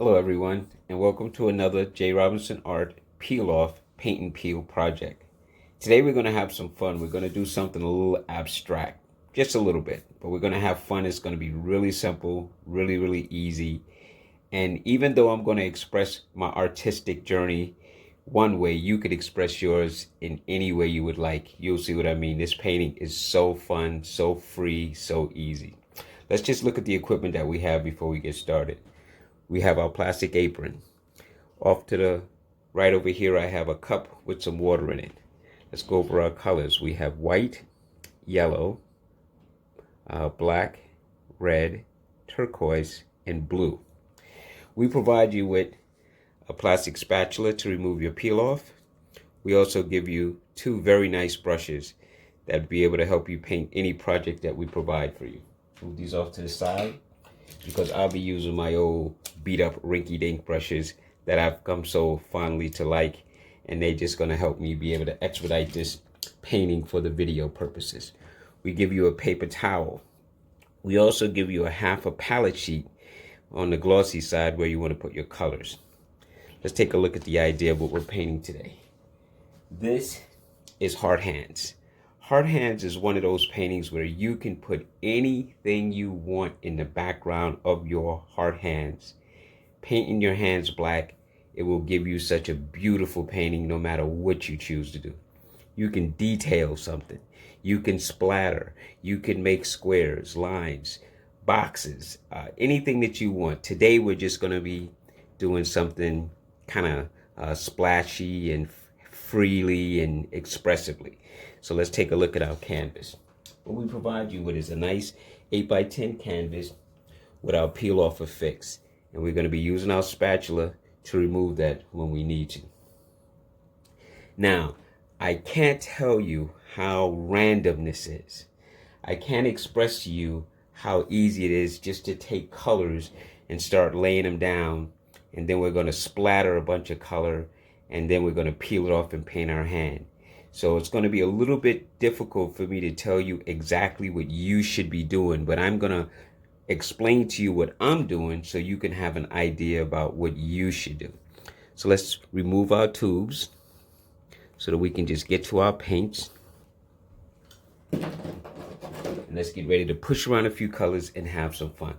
Hello everyone, and welcome to another J. Robinson Art Peel-Off Paint and Peel project. Today we're going to have some fun. We're going to do something a little abstract, just a little bit, but we're going to have fun. It's going to be really simple, really easy. And even though I'm going to express my artistic journey one way, you could express yours in any way you would like. You'll see what I mean. This painting is so fun, so free, so easy. Let's just look at the equipment that we have before we get started. We have our plastic apron. Off to the right over here, I have a cup with some water in it. Let's go over our colors. We have white, yellow, black, red, turquoise, and blue. We provide you with a plastic spatula to remove your peel off. We also give you two very nice brushes that will be able to help you paint any project that we provide for you. Move these off to the side because I'll be using my old beat up rinky-dink brushes that I've come so fondly to like, and they're just going to help me be able to expedite this painting for the video purposes. We give you a paper towel. We also give you a half a palette sheet on the glossy side where you want to put your colors. Let's take a look at the idea of what we're painting today. This is Hard Hands. Hard Hands is one of those paintings where you can put anything you want in the background of your hard hands. Painting your hands black, it will give you such a beautiful painting no matter what you choose to do. You can detail something. You can splatter. You can make squares, lines, boxes, anything that you want. Today we're just going to be doing something kind of splashy and freely and expressively. So let's take a look at our canvas. What we provide you with is a nice 8x10 canvas with our peel off affix. And we're going to be using our spatula to remove that when we need to. Now, I can't tell you how random this is. I can't express to you how easy it is just to take colors and start laying them down. And then we're going to splatter a bunch of color. And then we're going to peel it off and paint our hand. So it's going to be a little bit difficult for me to tell you exactly what you should be doing, but I'm going to explain to you what I'm doing so you can have an idea about what you should do. So let's remove our tubes so that we can just get to our paints. And let's get ready to push around a few colors and have some fun.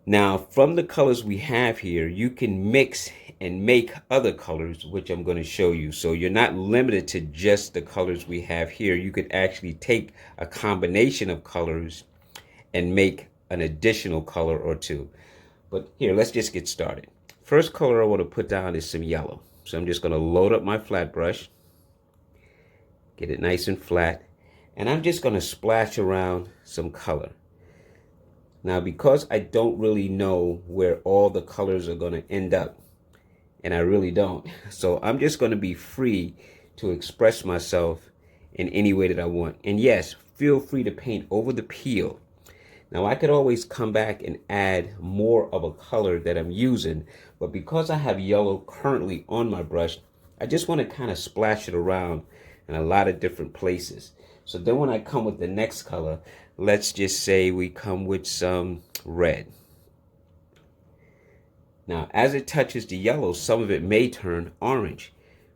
Now, from the colors we have here, you can mix and make other colors, which I'm going to show you. So you're not limited to just the colors we have here. You could actually take a combination of colors and make an additional color or two. But here, let's just get started. First color I want to put down is some yellow. So I'm just going to load up my flat brush, get it nice and flat, and I'm just going to splash around some color. Now, because I don't really know where all the colors are going to end up, and I really don't, so I'm just going to be free to express myself in any way that I want. And yes, feel free to paint over the peel. Now, I could always come back and add more of a color that I'm using, but because I have yellow currently on my brush, I just want to kind of splash it around in a lot of different places. So then when I come with the next color, let's just say we come with some red. Now, as it touches the yellow, some of it may turn orange,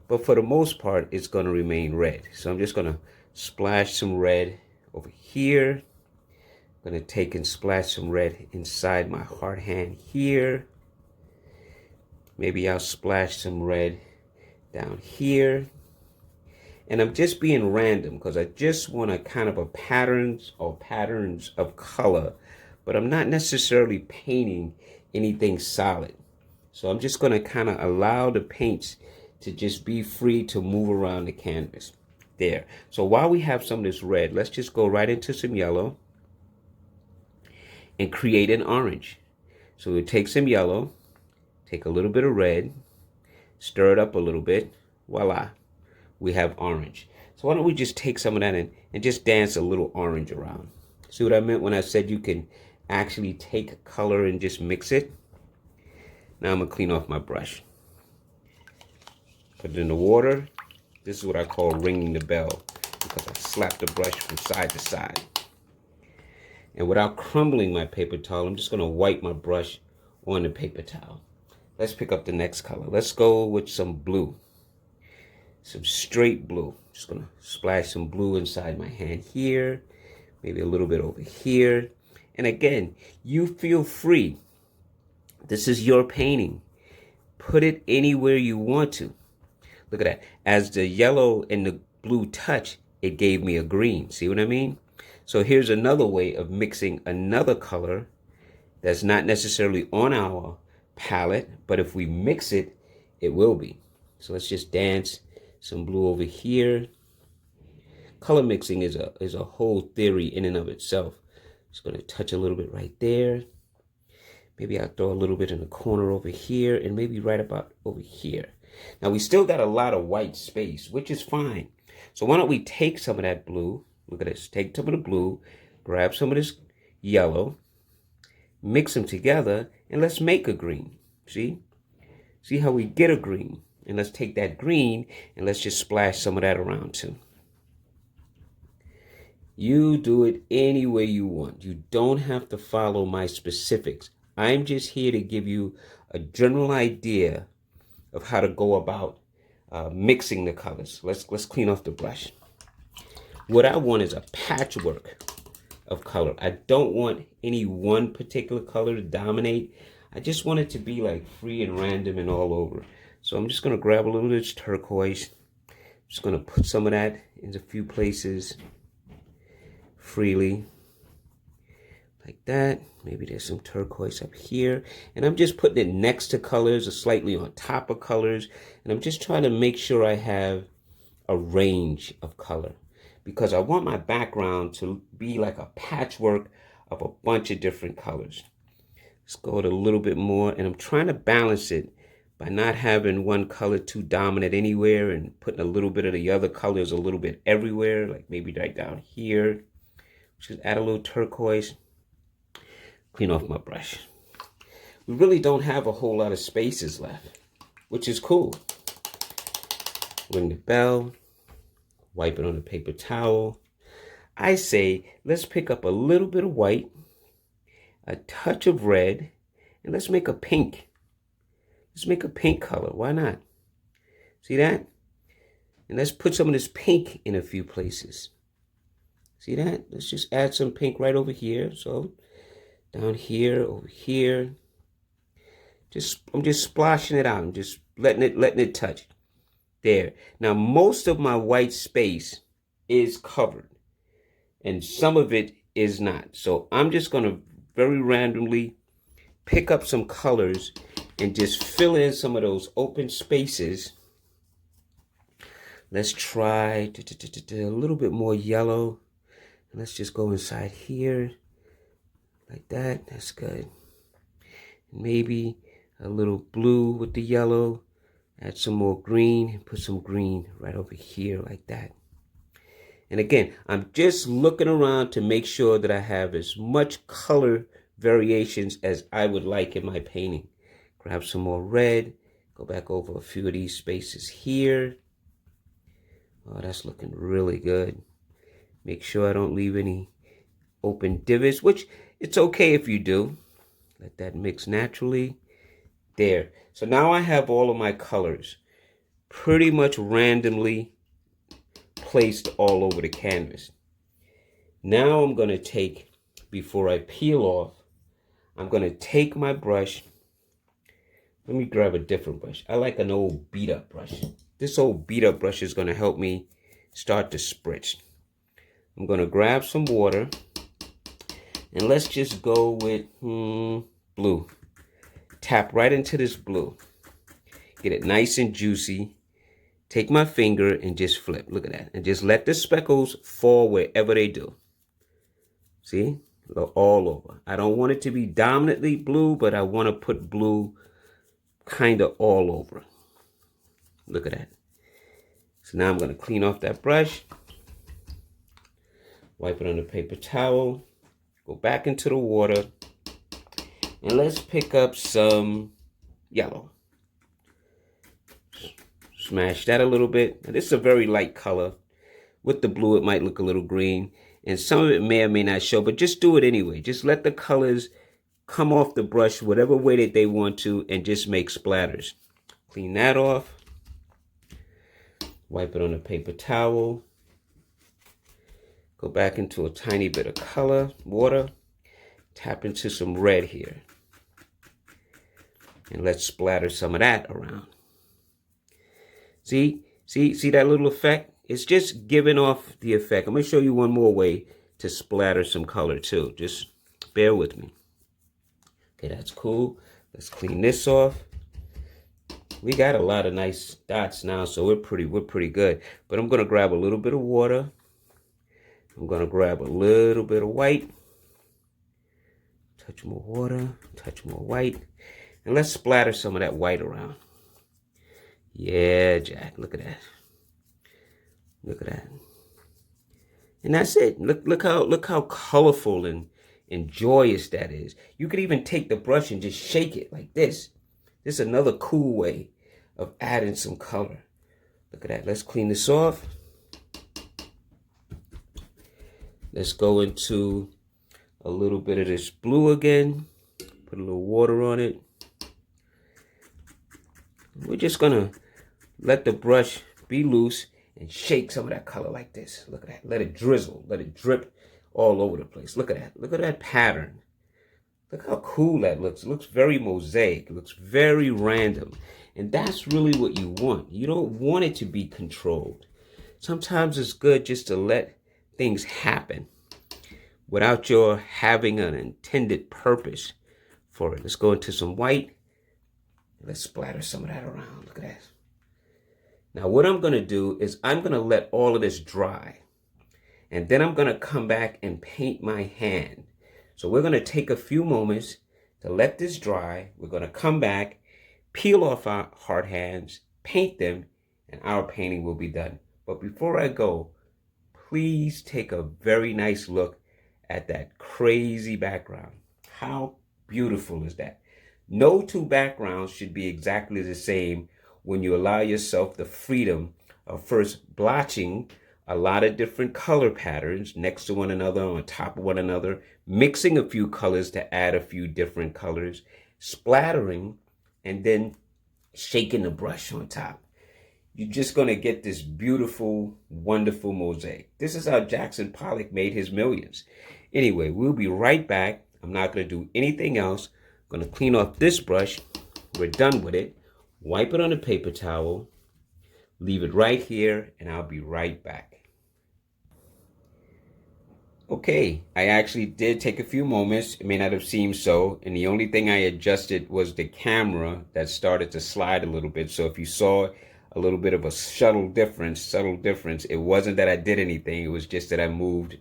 but for the most part, it's going to remain red. So I'm just going to splash some red over here. I'm going to take and splash some red inside my hard hand here. Maybe I'll splash some red down here. And I'm just being random because I just want a kind of a patterns of color, but I'm not necessarily painting anything solid. So I'm just going to kind of allow the paints to just be free to move around the canvas. There. So while we have some of this red, let's just go right into some yellow and create an orange. So we'll take some yellow, take a little bit of red, stir it up a little bit. Voila. We have orange. So why don't we just take some of that and just dance a little orange around. See what I meant when I said you can actually take color and just mix it? Now I'm going to clean off my brush. Put it in the water. This is what I call ringing the bell because I slap the brush from side to side. And without crumbling my paper towel, I'm just going to wipe my brush on the paper towel. Let's pick up the next color. Let's go with some blue. Some straight blue. Just gonna splash some blue inside my hand here. Maybe a little bit over here. And again, you feel free. This is your painting. Put it anywhere you want to. Look at that. As the yellow and the blue touch, it gave me a green. See what I mean? So here's another way of mixing another color that's not necessarily on our palette, but if we mix it, it will be. So let's just dance some blue over here. Color mixing is a whole theory in and of itself. Just going to touch a little bit right there. Maybe I'll throw a little bit in the corner over here, and maybe right about over here. Now we still got a lot of white space, which is fine. So why don't we take some of that blue? Look at this. Take some of the blue, grab some of this yellow, mix them together, and let's make a green. See? See how we get a green? And let's take that green and let's just splash some of that around too. You do it any way you want. You don't have to follow my specifics. I'm just here to give you a general idea of how to go about mixing the colors. Let's clean off the brush. What I want is a patchwork of color. I don't want any one particular color to dominate. I just want it to be like free and random and all over. So I'm just going to grab a little bit of turquoise. I'm just going to put some of that in a few places freely. Like that. Maybe there's some turquoise up here. And I'm just putting it next to colors or slightly on top of colors. And I'm just trying to make sure I have a range of color, because I want my background to be like a patchwork of a bunch of different colors. Let's go with a little bit more. And I'm trying to balance it by not having one color too dominant anywhere and putting a little bit of the other colors a little bit everywhere, like maybe right down here. Just add a little turquoise. Clean off my brush. We really don't have a whole lot of spaces left, which is cool. Ring the bell. Wipe it on a paper towel. I say, let's pick up a little bit of white, a touch of red, and let's make a pink. Let's make a pink color. Why not? See that? And let's put some of this pink in a few places. See that? Let's just add some pink right over here. So down here, over here. I'm just splashing it out. I'm just letting it touch. There. Now most of my white space is covered, and some of it is not. So I'm just going to very randomly pick up some colors and just fill in some of those open spaces. Let's try a little bit more yellow. And let's just go inside here like that. That's good. Maybe a little blue with the yellow. Add some more green and put some green right over here like that. And again, I'm just looking around to make sure that I have as much color variations as I would like in my painting. Grab some more red. Go back over a few of these spaces here. Oh, that's looking really good. Make sure I don't leave any open divots, which it's okay if you do. Let that mix naturally. There. So now I have all of my colors pretty much randomly placed all over the canvas. Now I'm going to take, before I peel off, I'm going to take my brush. Let me grab a different brush. I like an old beat up brush. This old beat up brush is going to help me start to spritz. I'm going to grab some water and let's just go with blue. Tap right into this blue. Get it nice and juicy. Take my finger and just flip. Look at that. And just let the speckles fall wherever they do. See? All over. I don't want it to be dominantly blue, but I want to put blue kind of all over. Look at that. So now I'm going to clean off that brush. Wipe it on the paper towel. Go back into the water. And let's pick up some yellow. Smash that a little bit. Now, this is a very light color. With the blue, it might look a little green. And some of it may or may not show, but just do it anyway. Just let the colors come off the brush whatever way that they want to and just make splatters. Clean that off. Wipe it on a paper towel. Go back into a tiny bit of color, water. Tap into some red here. And let's splatter some of that around. See that little effect? It's just giving off the effect. I'm going to show you one more way to splatter some color too. Just bear with me. Okay, that's cool. Let's clean this off. We got a lot of nice dots now, so we're pretty good. But I'm going to grab a little bit of water. I'm going to grab a little bit of white. Touch more water, touch more white. And let's splatter some of that white around. Yeah, Jack, look at that. Look at that. And that's it. Look how colorful and joyous that is. You could even take the brush and just shake it like this. This is another cool way of adding some color. Look at that. Let's clean this off. Let's go into a little bit of this blue again. Put a little water on it. We're just gonna let the brush be loose and shake some of that color like this. Look at that. Let it drizzle. Let it drip all over the place. Look at that. Look at that pattern. Look how cool that looks. It looks very mosaic. It looks very random. And that's really what you want. You don't want it to be controlled. Sometimes it's good just to let things happen without your having an intended purpose for it. Let's go into some white. Let's splatter some of that around. Look at that. Now what I'm going to do is I'm going to let all of this dry. And then I'm going to come back and paint my hand. So we're going to take a few moments to let this dry. We're going to come back, peel off our hard hands, paint them, and our painting will be done. But before I go, please take a very nice look at that crazy background. How beautiful is that? No two backgrounds should be exactly the same when you allow yourself the freedom of first blotching a lot of different color patterns next to one another, on top of one another, mixing a few colors to add a few different colors, splattering, and then shaking the brush on top. You're just going to get this beautiful, wonderful mosaic. This is how Jackson Pollock made his millions. Anyway, we'll be right back. I'm not going to do anything else. I'm going to clean off this brush. We're done with it. Wipe it on a paper towel. Leave it right here, and I'll be right back. Okay, I actually did take a few moments. It may not have seemed so, and the only thing I adjusted was the camera that started to slide a little bit. So if you saw a little bit of a subtle difference, it wasn't that I did anything. It was just that I moved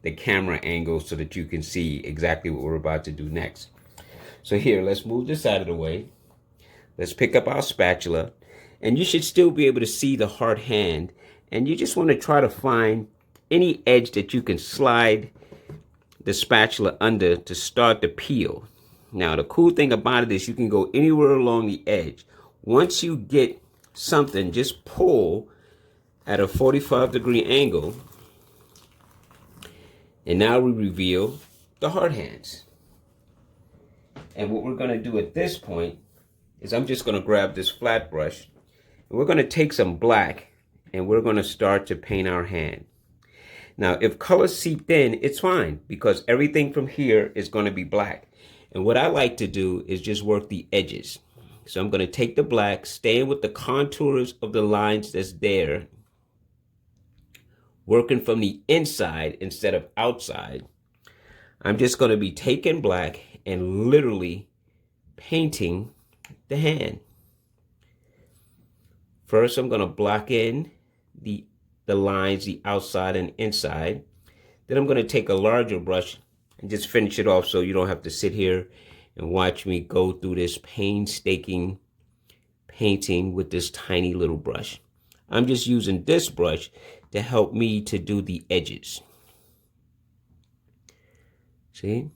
the camera angle so that you can see exactly what we're about to do next. So here, let's move this out of the way. Let's pick up our spatula, and you should still be able to see the hard hand, and you just want to try to find any edge that you can slide the spatula under to start the peel. Now, the cool thing about it is you can go anywhere along the edge. Once you get something, just pull at a 45-degree angle, and now we reveal the hard hands. And what we're going to do at this point is I'm just going to grab this flat brush, and we're going to take some black, and we're going to start to paint our hand. Now, if color seeped in, it's fine, because everything from here is going to be black. And what I like to do is just work the edges. So I'm going to take the black, staying with the contours of the lines that's there, working from the inside instead of outside. I'm just going to be taking black and literally painting the hand. First, I'm going to block in the lines, the outside and inside. Then I'm going to take a larger brush and just finish it off so you don't have to sit here and watch me go through this painstaking painting with this tiny little brush. I'm just using this brush to help me to do the edges. See?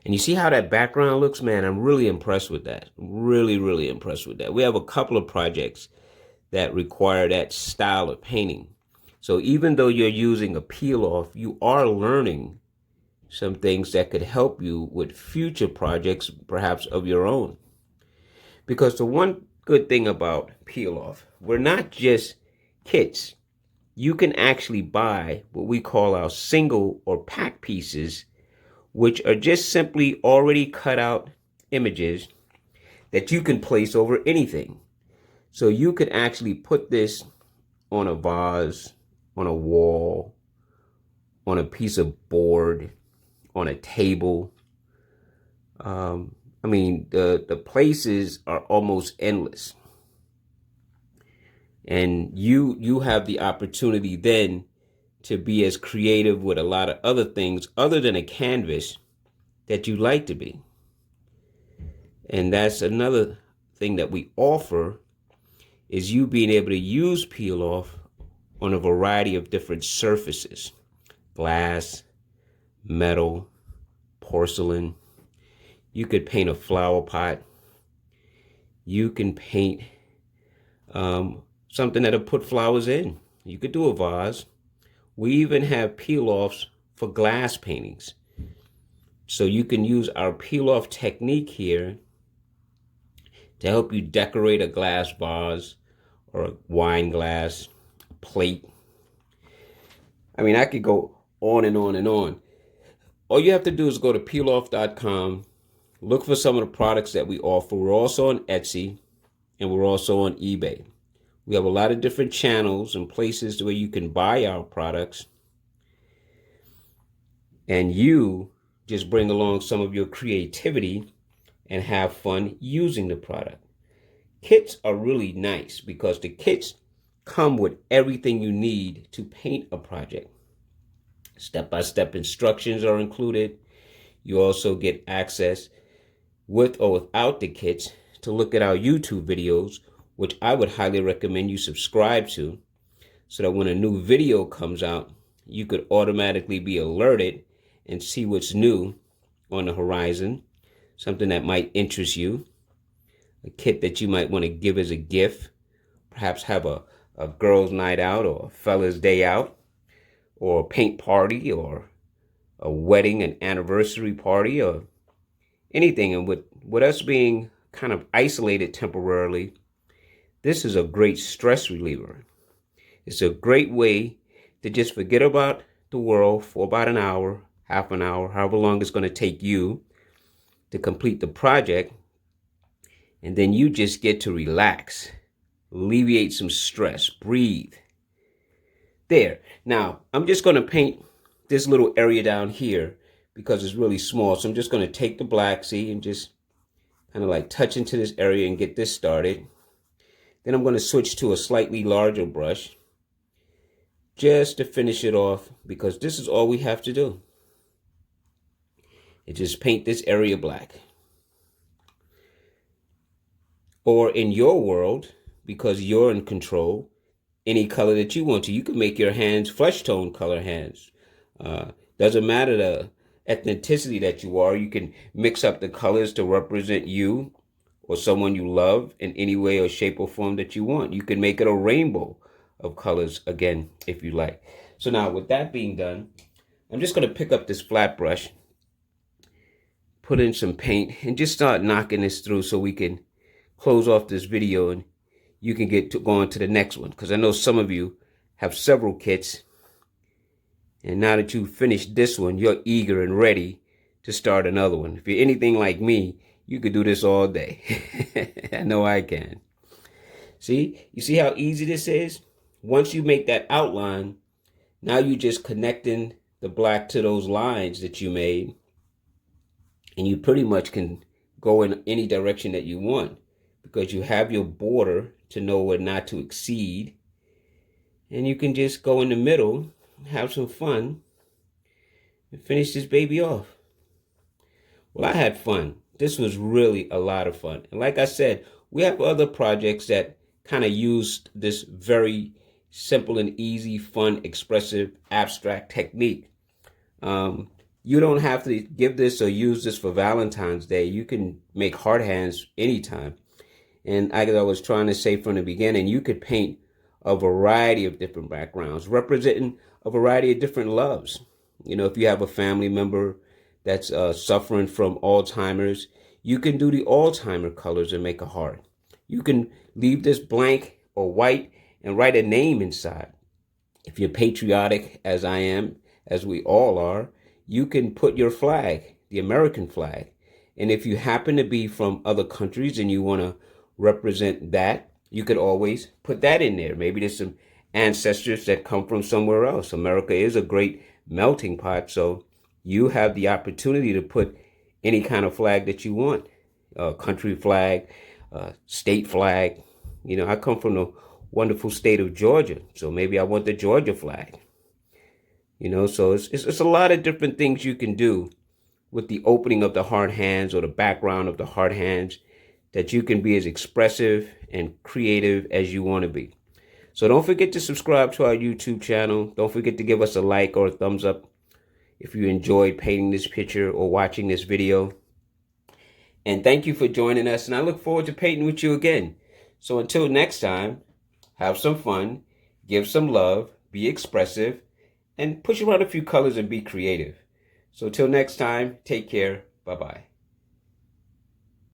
And you see how that background looks? Man, I'm really impressed with that. Really, really impressed with that. We have a couple of projects that require that style of painting. So even though you're using a peel off, you are learning some things that could help you with future projects, perhaps of your own. Because the one good thing about Peel Off, we're not just kits. You can actually buy what we call our single or pack pieces, which are just simply already cut out images that you can place over anything. So you could actually put this on a vase, on a wall, on a piece of board, on a table. I mean, the places are almost endless. And you have the opportunity then to be as creative with a lot of other things other than a canvas that you like to be. And that's another thing that we offer, is you being able to use Peel Off on a variety of different surfaces: glass, metal, porcelain. You could paint a flower pot. You can paint something that'll put flowers in. You could do a vase. We even have peel-offs for glass paintings. So you can use our peel-off technique here to help you decorate a glass vase or a wine glass, a plate. I mean, I could go on and on and on. All you have to do is go to peeloff.com, look for some of the products that we offer. We're also on Etsy, and we're also on eBay. We have a lot of different channels and places where you can buy our products. And you just bring along some of your creativity and have fun using the product. Kits are really nice because the kits come with everything you need to paint a project. Step-by-step instructions are included. You also get access with or without the kits to look at our YouTube videos, which I would highly recommend you subscribe to, so that when a new video comes out, you could automatically be alerted and see what's new on the horizon, something that might interest you, a kit that you might want to give as a gift, perhaps have a girls' night out or a fella's day out, or a paint party, or a wedding, an anniversary party, or anything. And with us being kind of isolated temporarily, this is a great stress reliever. It's a great way to just forget about the world for about an hour, half an hour, however long it's going to take you to complete the project. And then you just get to relax, alleviate some stress, breathe. There. Now, I'm just going to paint this little area down here because it's really small. So I'm just going to take the black, see, and just kind of like touch into this area and get this started. Then I'm going to switch to a slightly larger brush just to finish it off, because this is all we have to do. Is just paint this area black. Or in your world, because you're in control, any color that you want to. You can make your hands flesh tone color hands. Doesn't matter the ethnicity that you are. You can mix up the colors to represent you or someone you love in any way or shape or form that you want. You can make it a rainbow of colors again, if you like. So now with that being done, I'm just going to pick up this flat brush, put in some paint, and just start knocking this through so we can close off this video and you can get to going to the next one. Because I know some of you have several kits, and now that you've finished this one, you're eager and ready to start another one. If you're anything like me, you could do this all day. I know I can. See? You see how easy this is? Once you make that outline, now you're just connecting the black to those lines that you made, and you pretty much can go in any direction that you want because you have your border to know where not to exceed, and you can just go in the middle, have some fun, and finish this baby off. Well, I had fun. This was really a lot of fun. And like I said, we have other projects that kind of used this very simple and easy, fun, expressive, abstract technique. You don't have to give this or use this for Valentine's Day. You can make heart hands anytime. And as I was trying to say from the beginning, you could paint a variety of different backgrounds, representing a variety of different loves. You know, if you have a family member that's suffering from Alzheimer's, you can do the Alzheimer colors and make a heart. You can leave this blank or white and write a name inside. If you're patriotic, as I am, as we all are, you can put your flag, the American flag. And if you happen to be from other countries and you want to represent that, you could always put that in there. Maybe there's some ancestors that come from somewhere else. America is a great melting pot, so you have the opportunity to put any kind of flag that you want. Country flag, state flag. You know, I come from the wonderful state of Georgia, so maybe I want the Georgia flag. You know, so it's a lot of different things you can do with the opening of the heart hands or the background of the heart hands, that you can be as expressive and creative as you want to be. So don't forget to subscribe to our YouTube channel. Don't forget to give us a like or a thumbs up if you enjoyed painting this picture or watching this video. And thank you for joining us, and I look forward to painting with you again. So until next time, have some fun, give some love, be expressive, and push around a few colors and be creative. So till next time, take care. Bye-bye.